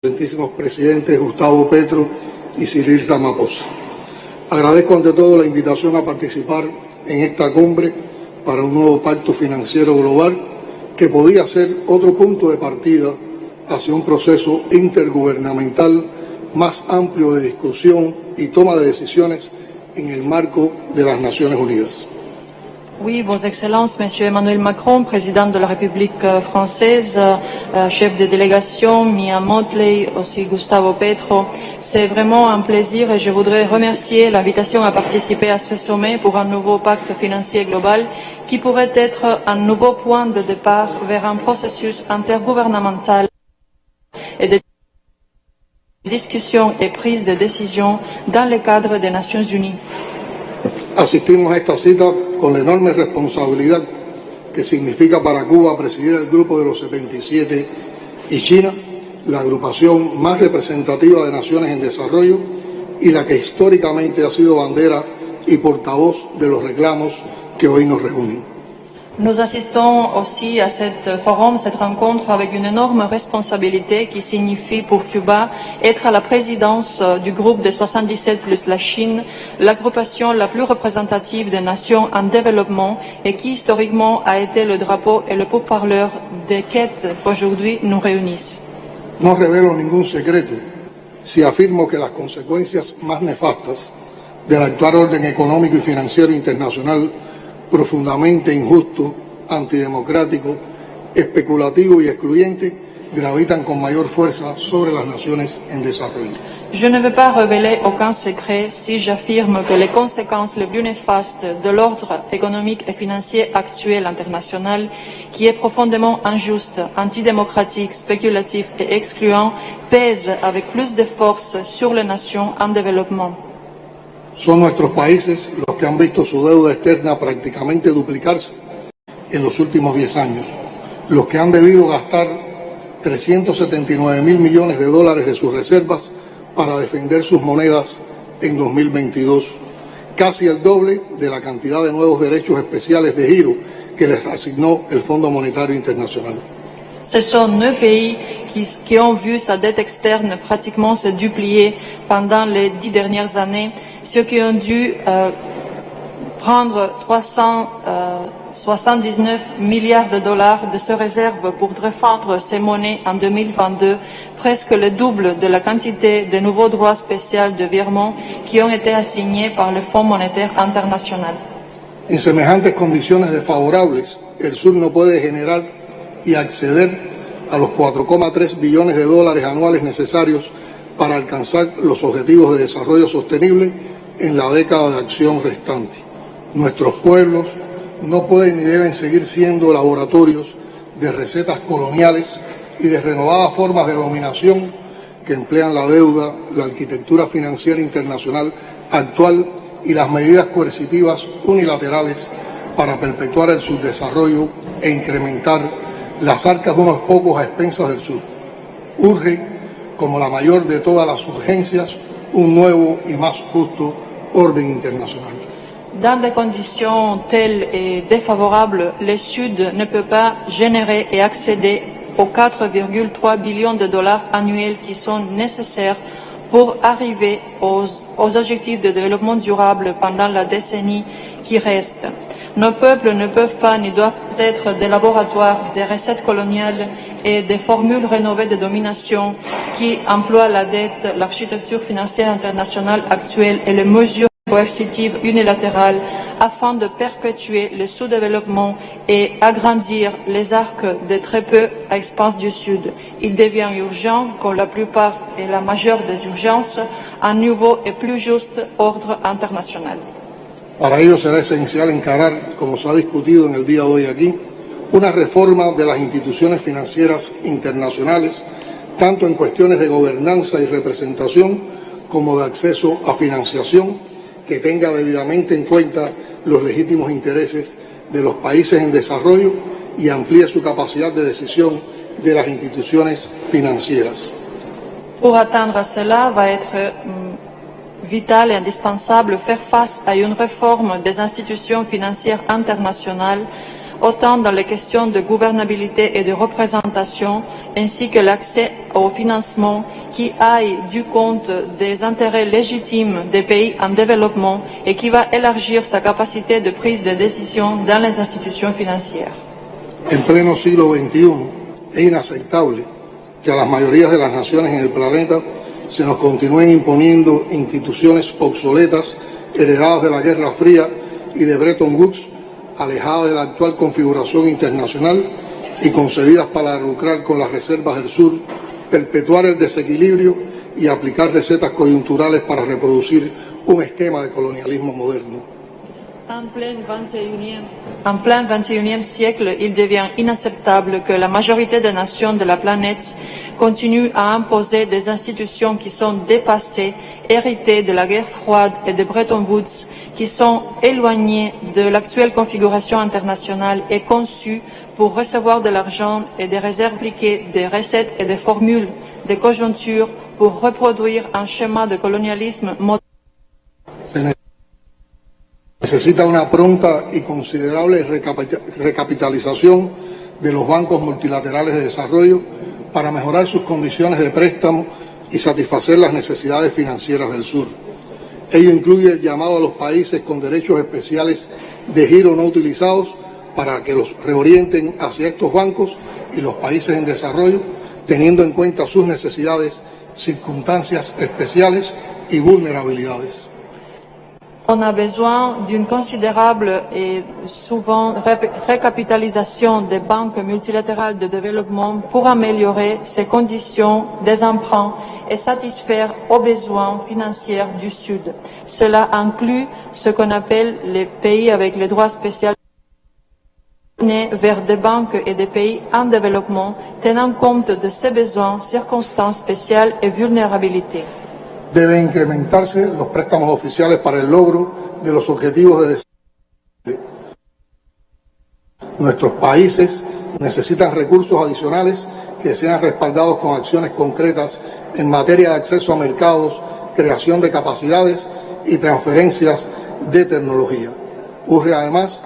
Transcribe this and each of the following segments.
excelentísimos presidentes Gustavo Petro y Cyril Ramaphosa. Agradezco ante todo la invitación a participar en esta cumbre para un nuevo pacto financiero global que podía ser otro punto de partida hacia un proceso intergubernamental más amplio de discusión y toma de decisiones en el marco de las Naciones Unidas. Oui, Vos Excellences, Monsieur Emmanuel Macron, président de la République française, chef de délégation, Mia Mottley, aussi Gustavo Petro, c'est vraiment un plaisir et je voudrais remercier l'invitation à participer à ce sommet pour un nouveau pacte financier global qui pourrait être un nouveau point de départ vers un processus intergouvernemental et de discussion et prise de décision dans le cadre des Nations Unies. Asistimos a esta cita con la enorme responsabilidad que significa para Cuba presidir el Grupo de los 77 y China, la agrupación más representativa de naciones en desarrollo y la que históricamente ha sido bandera y portavoz de los reclamos que hoy nos reúnen. Nous assistons aussi à cette forum, cette rencontre avec une énorme responsabilité qui signifie pour Cuba être à la présidence du groupe des 77 plus la Chine, l'agrupation la plus représentative des nations en développement et qui historiquement a été le drapeau et le pourparleur des quêtes qu'aujourd'hui nous réunissent. No revelo ningún secreto si afirmo que las consecuencias más nefastas del actual orden económico y financiero internacional profundamente injusto, antidemocrático, especulativo y excluyente, gravitan con mayor fuerza sobre las naciones en desarrollo. Je ne veux pas révéler aucun secret si j'affirme que les conséquences les plus néfastes de l'ordre économique et financier actuel international, qui est profondément injuste, antidémocratique, spéculatif et excluant, pèsent avec plus de force sur les nations en développement. Son nuestros países los que han visto su deuda externa prácticamente duplicarse en los últimos 10 años, los que han debido gastar 379.000 millones de dólares de sus reservas para defender sus monedas en 2022, casi el doble de la cantidad de nuevos derechos especiales de giro que les asignó el Fonds monétaire international. Ce sont 9 pays qui ont vu sa dette externe pratiquement se duplier pendant les 10 dernières années, ceux qui ont dû prendre 379 milliards de dollars de ces réserves pour défendre ces monnaies en 2022, presque le double de la quantité de nouveaux droits spéciaux de virement qui ont été assignés par le Fonds monétaire international. En semejantes condiciones desfavorables, el sur no puede generar y acceder a los 4,3 billones de dólares anuales necesarios para alcanzar los objetivos de desarrollo sostenible en la década de acción restante. Nuestros pueblos no pueden ni deben seguir siendo laboratorios de recetas coloniales y de renovadas formas de dominación que emplean la deuda, la arquitectura financiera internacional actual y las medidas coercitivas unilaterales para perpetuar el subdesarrollo e incrementar las arcas de unos pocos a expensas del sur. Urge, como la mayor de todas las urgencias, un nuevo y más justo orden international. Dans des conditions telles et défavorables, le Sud ne peut pas générer et accéder aux 4,3 billions de dollars annuels qui sont nécessaires pour arriver aux objectifs de développement durable pendant la décennie qui reste. Nos peuples ne peuvent pas ni doivent être des laboratoires des recettes coloniales et des formules rénovées de domination qui emploient la dette, l'architecture financière internationale actuelle et les mesures coercitives unilatérales afin de perpétuer le sous-développement et agrandir les arcs de très peu à expense du Sud. Il devient urgent, comme la plupart et la majeure des urgences, un nouveau et plus juste ordre international. Para ello será esencial encarar, como se ha discutido en el día de hoy aquí, una reforma de las instituciones financieras internacionales, tanto en cuestiones de gobernanza y representación como de acceso a financiación, que tenga debidamente en cuenta los legítimos intereses de los países en desarrollo y amplíe su capacidad de decisión de las instituciones financieras. Pour atteindre cela, va être vital et indispensable faire face à une réforme des institutions financières internationales autant dans les questions de gouvernabilité et de représentation, ainsi que l'accès au financement qui aille du compte des intérêts légitimes des pays en développement et qui va élargir sa capacité de prise de décision dans les institutions financières. En pleno siglo XXI es inaceptable que a las mayorías de las naciones en el planeta se nos continúen imponiendo instituciones obsoletas heredadas de la Guerra Fría y de Bretton Woods, alejadas de la actual configuración internacional y concebidas para lucrar con las reservas del sur, perpetuar el desequilibrio y aplicar recetas coyunturales para reproducir un esquema de colonialismo moderno. En plein 21e siècle, il devient inacceptable que la majorité des nations de la planète continuent à imposer des institutions qui sont dépassées, héritées de la guerre froide et de Bretton Woods, qui sont éloignées de l'actuelle configuration internationale et conçues pour recevoir de l'argent et des réserves appliquées, des recettes et des formules de conjoncture pour reproduire un schéma de colonialisme moderne. Necesita una pronta y considerable recapitalización de los bancos multilaterales de desarrollo para mejorar sus condiciones de préstamo y satisfacer las necesidades financieras del sur. Ello incluye el llamado a los países con derechos especiales de giro no utilizados para que los reorienten hacia estos bancos y los países en desarrollo, teniendo en cuenta sus necesidades, circunstancias especiales y vulnerabilidades. On a besoin d'une considérable et souvent recapitalisation des banques multilatérales de développement pour améliorer ces conditions des emprunts et satisfaire aux besoins financiers du Sud. Cela inclut ce qu'on appelle les pays avec les droits spéciaux vers des banques et des pays en développement, tenant compte de ces besoins, circonstances spéciales et vulnérabilités. Deben incrementarse los préstamos oficiales para el logro de los objetivos de desarrollo. Nuestros países necesitan recursos adicionales que sean respaldados con acciones concretas en materia de acceso a mercados, creación de capacidades y transferencias de tecnología. Urge además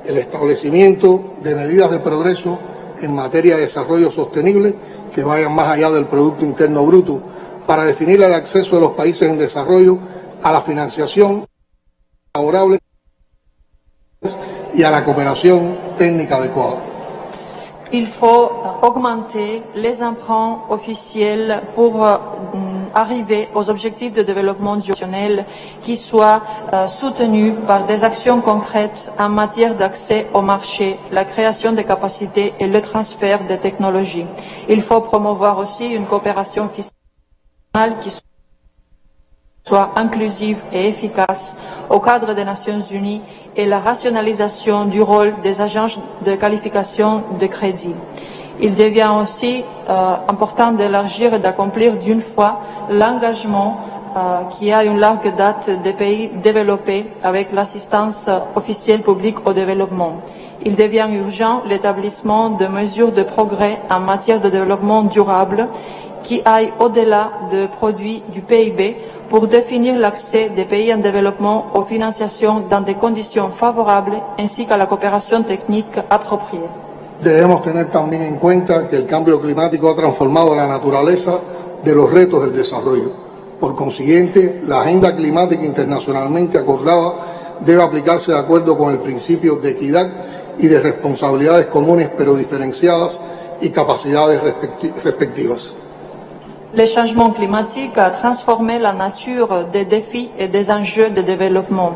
el establecimiento de medidas de progreso en materia de desarrollo sostenible que vayan más allá del Producto Interno Bruto, para definir el acceso de los países en desarrollo a la financiación favorable y a la coopération technique adecuada. Il faut augmenter les emprunts officiels pour arriver aux objectifs de développement durable qui soient soutenus par des actions concrètes en matière d'accès au marché, la création de capacités et le transfert des technologies. Il faut promouvoir aussi une coopération fiscale qui soit inclusive et efficace au cadre des Nations Unies et la rationalisation du rôle des agences de qualification de crédit. Il devient aussi important d'élargir et d'accomplir d'une fois l'engagement qui a une large date des pays développés avec l'assistance officielle publique au développement. Il devient urgent l'établissement de mesures de progrès en matière de développement durable qui aille au-delà des produits du PIB pour définir l'accès des pays en développement aux financiations dans des conditions favorables ainsi qu'à la coopération technique appropriée. Debemos tener también en cuenta que el cambio climático ha transformado la naturaleza de los retos del desarrollo. Por consiguiente, la agenda climática internacionalmente acordada debe aplicarse de acuerdo con el principio de equidad y de responsabilidades comunes pero diferenciadas y capacidades respectivas. Le changement climatique a transformé la nature des défis et des enjeux de développement.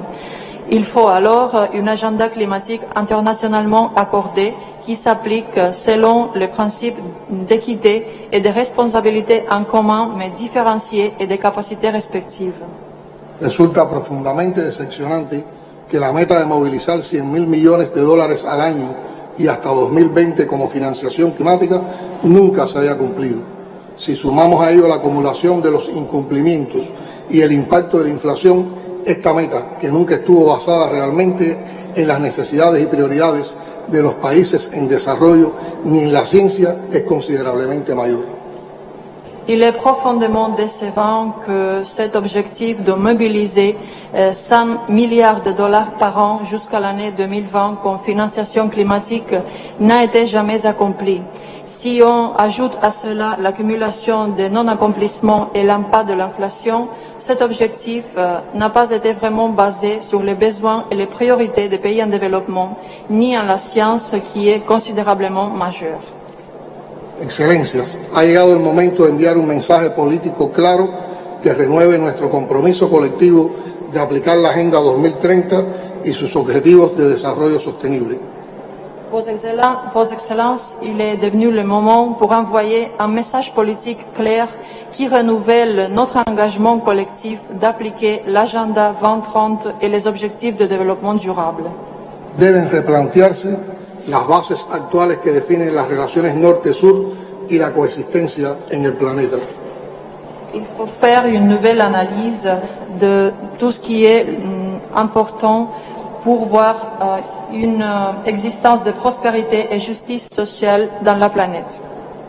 Il faut alors un agenda climatique internationalement accordé qui s'applique selon les principes d'équité et de responsabilité en commun mais différenciés et de capacités respectives. Resulta profundamente decepcionante que la meta de movilizar 100.000 millones de dólares al año y hasta 2020 como financiación climática nunca se haya cumplido. Si sumamos a ello la acumulación de los incumplimientos y el impacto de la inflación, esta meta, que nunca estuvo basada realmente en las necesidades y prioridades de los países en desarrollo ni en la ciencia, es considerablemente mayor. Il est profondément décevant que cet objectif de mobiliser 100 milliards de dollars par an jusqu'à l'année 2020 comme financiation climatique n'a été jamais accompli. Si on ajoute à cela l'accumulation des non-accomplissements et l'impact de l'inflation, cet objectif n'a pas été vraiment basé sur les besoins et les priorités des pays en développement, ni en la science qui est considérablement majeure. Excelencias, ha llegado el momento de enviar un mensaje político claro que renueve nuestro compromiso colectivo de aplicar la Agenda 2030 y sus objetivos de desarrollo sostenible. Vos Excellences, il est devenu le moment pour envoyer un message politique clair qui renouvelle notre engagement collectif d'appliquer l'Agenda 2030 et les objectifs de développement durable. Deben replantearse las bases actuales que definen las relaciones norte-sur y la coexistencia en el planeta. Il faut faire une nouvelle analyse de tout ce qui est important pour voir une existence de prospérité et justice sociale dans la planète.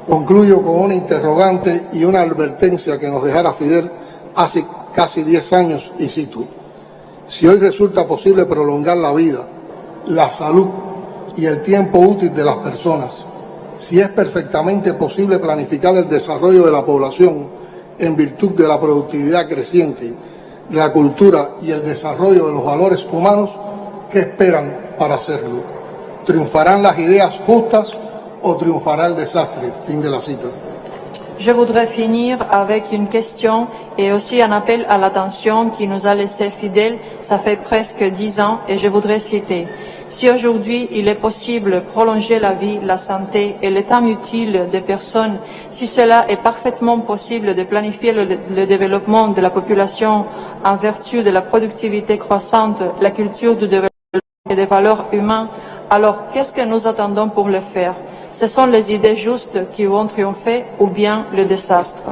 Concluyo con una interrogante y una advertencia que nos dejara Fidel hace casi 10 años, y cito: si hoy resulta posible prolongar la vida, la salud y el tiempo útil de las personas, si es perfectamente posible planificar el desarrollo de la población en virtud de la productividad creciente, la cultura y el desarrollo de los valores humanos, ¿qué esperan para hacerlo? ¿Triunfarán las ideas justas o triunfará el desastre? Fin de la cita. Je voudrais finir avec une question et aussi un appel à l'attention qui nous a laissé Fidel, ça fait presque 10 ans, et je voudrais citer: si aujourd'hui il est possible de prolonger la vie, la santé et le temps utile des personnes, si cela est parfaitement possible de planifier le développement de la population en vertu de la productivité croissante, la culture du développement et des valeurs humaines, alors qu'est-ce que nous attendons pour le faire? Ce sont les idées justes qui vont triompher ou bien le désastre?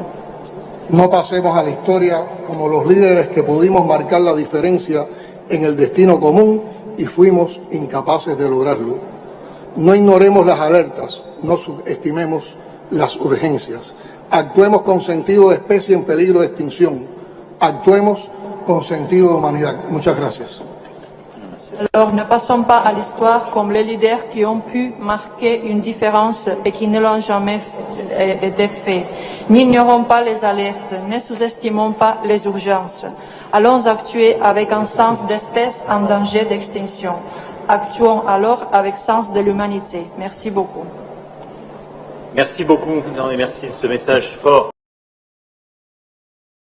No pasemos a la historia como los líderes que pudimos marcar la diferencia en el destino común y fuimos incapaces de lograrlo. No ignoremos las alertas, no subestimemos las urgencias. Actuemos con sentido de especie en peligro de extinción. Actuemos con sentido de humanidad. Muchas gracias. Alors ne passons pas à l'histoire comme les leaders qui ont pu marquer une différence et qui ne l'ont jamais été fait. N'ignorons pas les alertes, ne sous-estimons pas les urgences. Allons actuer avec un sens d'espèce en danger d'extinction. Actuons alors avec sens de l'humanité. Merci beaucoup. Merci beaucoup, et merci de ce message fort.